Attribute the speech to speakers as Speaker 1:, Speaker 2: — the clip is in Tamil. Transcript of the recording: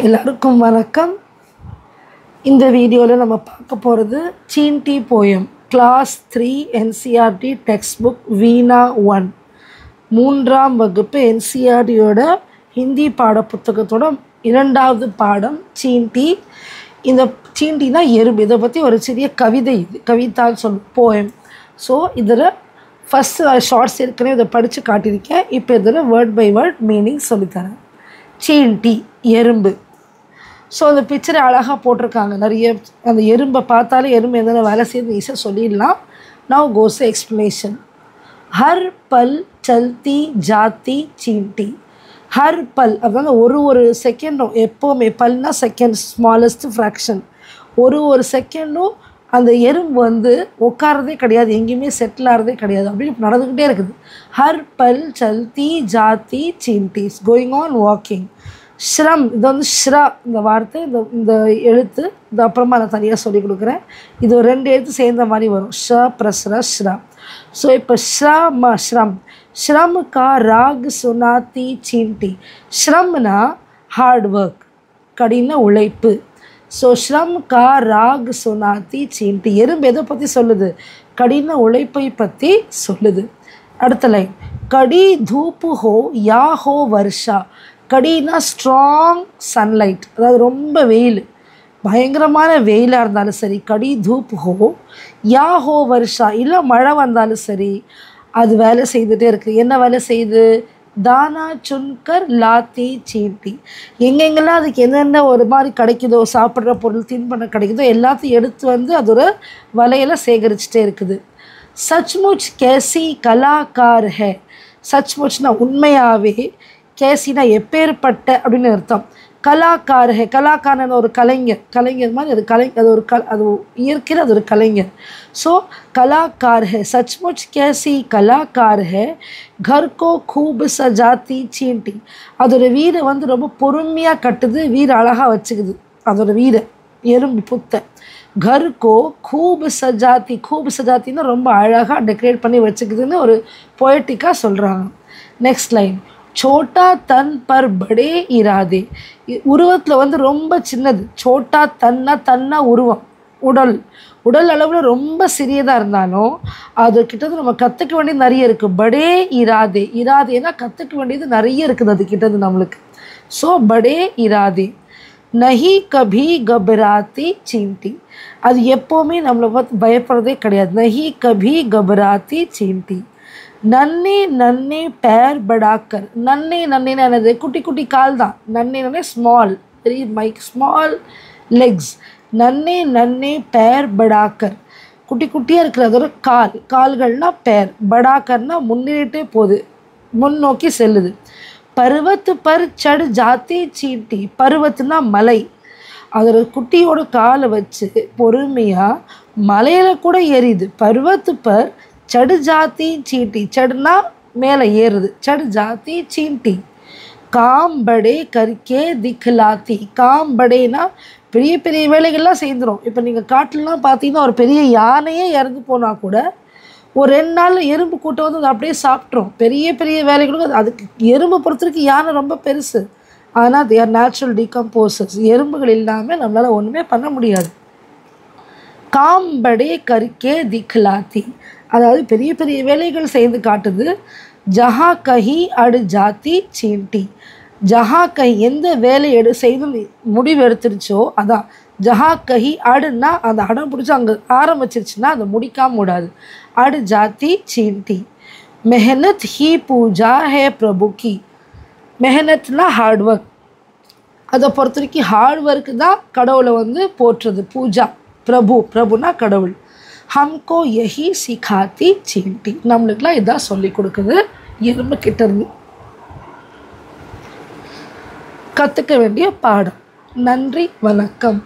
Speaker 1: எல்லாருக்கும் வணக்கம். இந்த வீடியோவில் நம்ம பார்க்க போகிறது சீன்டி poem class 3 NCERT textbook Veena 1 மூன்றாம் வகுப்பு NCERTயோட ஹிந்தி பாடப்புத்தகத்தோட இரண்டாவது பாடம் சீன்டி. இந்த சீன்டினா எறும்பு. இதை பற்றி ஒரு சிறிய கவிதை, இது கவிதான்னு சொல்லும் போயம். ஸோ இதில் ஃபஸ்ட்டு ஷார்ட்ஸ் ஏற்கனவே இதை படித்து காட்டியிருக்கேன். இப்போ இதில் வேர்ட் பை வேர்ட் மீனிங் சொல்லித்தரேன். சீன்டி எறும்பு. ஸோ அந்த பிக்சரை அழகாக போட்டிருக்காங்க. நிறைய அந்த எறும்பை பார்த்தாலே எறும்பு எந்தெந்த வேலை செய்யுது ஈஸியாக சொல்லிடலாம். நவ் கோஸ் எக்ஸ்ப்ளனேஷன். ஹர் பல் சல்தி ஜாத்தி சீன்டி. ஹர் பல் அதாவது ஒரு செகண்டும், எப்போவுமே பல்னா செகண்ட், ஸ்மாலஸ்ட் ஃப்ராக்ஷன். ஒரு செகண்டும் அந்த எறும்பு வந்து உட்காரதே கிடையாது, எங்கேயுமே செட்டில் ஆகிறதே கிடையாது, அப்படின்னு நடந்துக்கிட்டே இருக்குது. ஹர் பல் சல்தி ஜாத்தி சீன்டி, கோயிங் ஆன் வாக்கிங். ஸ்ரம், இது வந்து ஷ்ரா இந்த வார்த்தை, இந்த எழுத்து இது அப்புறமா நான் தனியாக சொல்லிக் கொடுக்குறேன். இது ஒரு 2 எழுத்து சேர்ந்த மாதிரி வரும். ஷ ப்ரஸ்ரா ஷ்ரா. ஸோ இப்போ ஷ்ரம் ஷ்ரம். ஷ்ரம் கா ராக் சுனாத்தி சீன்டி. ஷ்ரம்னா ஹார்ட் ஒர்க், கடின உழைப்பு. ஸோ ஷ்ரம் கா ராக் சுனாத்தி சீன்டி. எறும்பு எதை பற்றி சொல்லுது? கடின உழைப்பை பற்றி சொல்லுது. அடுத்த லைன். கடி தூப்பு ஹோ யா ஹோ வர்ஷா. கடினா ஸ்ட்ராங் சன்லைட், அதாவது ரொம்ப வெயில், பயங்கரமான வெயிலாக இருந்தாலும் சரி, கடி தூப் ஹோ யா ஹோ வருஷா, இல்லை மழை வந்தாலும் சரி, அது வேலை செய்துகிட்டே இருக்குது. என்ன வேலை செய்யுது? தானா சுன்கர் லாத்தி சீன்டி. எங்கெங்கெல்லாம் அதுக்கு என்னென்ன ஒரு மாதிரி கிடைக்குதோ, சாப்பிட்ற பொருள் தின்பண்டம் கிடைக்குதோ எல்லாத்தையும் எடுத்து வந்து அது ஒரு வலையில் சேகரிச்சுட்டே இருக்குது. சச்முச் கேசி கலாக்கார் ஹே. சச்முச்னா உண்மையாகவே, கேசினா எப்பேற்பட்ட அப்படின்னு அர்த்தம். கலாக்கார் ஹே, கலாக்காரன் ஒரு கலைஞர் மாதிரி, அது இயற்கையில் அது ஒரு கலைஞர். ஸோ கலாக்கார் ஹே, சச்முச் கேசி கலாக்கார் ஹே, கர் கோ கூப் சஜாத்தி சீன்டி. அதோட வீடை வந்து ரொம்ப பொறுமையாக கட்டுது, வீடு அழகாக வச்சுக்குது. அதோட வீடை எறும்பு புத்தை. கர் கோ கூப் சஜாத்தி, கூப் சஜாத்தின்னா ரொம்ப அழகாக டெக்கரேட் பண்ணி வச்சுக்குதுன்னு ஒரு பொயட்டிக்காக சொல்கிறாங்க. Next line. சோட்டா தன் பர் படே இராதே. உருவத்தில் வந்து ரொம்ப சின்னது. சோட்டா தன்னா உருவம், உடல் அளவில் ரொம்ப சிறியதாக இருந்தாலும் அது கிட்டது நம்ம கற்றுக்க வேண்டியது நிறைய இருக்குது. படே இராதே. இராதேனா கற்றுக்க வேண்டியது நிறைய இருக்குது அது கிட்டது நம்மளுக்கு. ஸோ படே இராதே. நஹி கபி கபராத்தி சீன்டி. அது எப்போவுமே நம்மளை பார்த்து பயப்படுறதே கிடையாது. நஹி கபி கபராத்தி சீன்டி. நன்னே நன்னே பேர் படாக்கர். நன்னே நன்னேன்னு என்னது? குட்டி குட்டி கால் தான். நன்னே ஸ்மால், வெரி ஸ்மால் லெக்ஸ். நன்னே நன்னே பேர் படாக்கர், குட்டி குட்டியாக இருக்கிறதோட கால்கள்னால் பேர். படாக்கர்னா முன்னேறிட்டே போகுது, முன்னோக்கி செல்லுது. பருவத்து பர் சடு ஜாத்தி சீன்டி. பருவத்துனா மலை. அதோட குட்டியோட காலை வச்சு பொறுமையாக மலையில் கூட ஏறிது. பருவத்து பர் சடு ஜாத்தி சீன்டி. சடுனா மேலே ஏறுது. சடு ஜாத்தி சீன்டி. காம் படே கரிக்கே திக்லாத்தி. காம் படேனா பெரிய பெரிய வேலைகள்லாம் செய்துடும். இப்போ நீங்கள் காட்டிலலாம் பார்த்தீங்கன்னா ஒரு பெரிய யானையே இறந்து போனால் கூட ஒரு 2 நாள் எறும்பு கூட்டம் வந்து அதை அப்படியே சாப்பிட்றோம். பெரிய பெரிய வேலைகளும் அதுக்கு எறும்பு பொறுத்தவரைக்கும் யானை ரொம்ப பெருசு. ஆனால் தே ஆர் நேச்சுரல் டீகம்போசர்ஸ். எறும்புகள் இல்லாமல் நம்மளால் ஒன்றுமே பண்ண முடியாது. காம் படே கரிக்கே திக்லாத்தி, அதாவது பெரிய பெரிய வேலைகள் செய்து காட்டுது. ஜஹா கஹி அடு ஜாத்தி சீன்டி. ஜஹா கஹி, எந்த வேலை செய்து முடிவு எடுத்துருச்சோ அதான். ஜஹா கஹி அடுன்னா அந்த அடம் பிடிச்சி அங்கே ஆரம்பிச்சிருச்சுன்னா அதை முடிக்காமல் விடாது. அடு ஜாத்தி சீன்டி. மெஹனத் he Pooja hey Prabhu Ki. மெஹனத்னா hard work. அதை பொறுத்த வரைக்கும் ஹார்ட் ஒர்க்கு தான் கடவுளை வந்து போற்றுறது. பூஜா பிரபுனா கடவுள். ஹம்கோ யஹி சிகாத்தி சீன்டி. நம்மளுக்கெல்லாம் இதான் சொல்லி கொடுக்குது எறும்பு கிட்டேருந்து. கற்றுக்க வேண்டிய பாடம். நன்றி, வணக்கம்.